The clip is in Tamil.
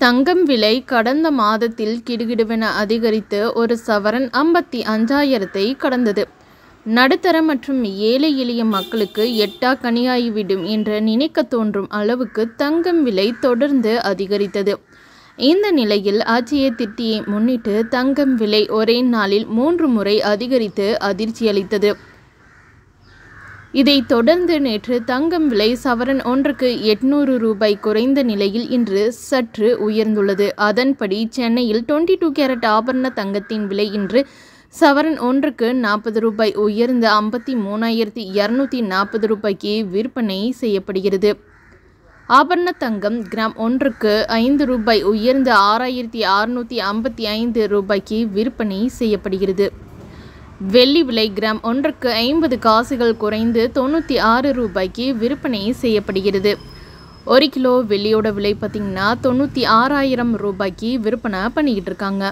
தங்கம் விலை கடந்த மாதத்தில் கிடுகிடுவென அதிகரித்து ஒரு சவரன் 55,000-ஐ கடந்தது. நடுத்தர மற்றும் ஏழை எளிய மக்களுக்கு எட்டா கனியாகிவிடும் என்று நினைக்க தோன்றும் அளவுக்கு தங்கம் விலை தொடர்ந்து அதிகரித்தது. இந்த நிலையில் அட்சய திருதியை முன்னிட்டு தங்கம் விலை ஒரே நாளில் 3 முறை அதிகரித்து அதிர்ச்சியளித்தது. இதைத் தொடர்ந்து நேற்று தங்கம் விலை சவரன் ஒன்றுக்கு 800 ரூபாய் குறைந்த நிலையில் இன்று சற்று உயர்ந்துள்ளது. அதன்படி சென்னையில் 22 கேரட் ஆபரண தங்கத்தின் விலை இன்று சவரன் ஒன்றுக்கு 40 ரூபாய் உயர்ந்து 53,240 ரூபாய்க்கு விற்பனை செய்யப்படுகிறது. ஆபரண தங்கம் கிராம் ஒன்றுக்கு 5 ரூபாய் உயர்ந்து 6,655 ரூபாய்க்கு விற்பனை செய்யப்படுகிறது. வெள்ளி விலை கிராம் ஒன்றுக்கு 50 காசுகள் குறைந்து 96 ரூபாய்க்கு விற்பனை செய்யப்படுகிறது. 1 கிலோ வெள்ளியோட விலை பார்த்திங்கன்னா 96,000 ரூபாய்க்கு விற்பனை பண்ணிக்கிட்டு இருக்காங்க.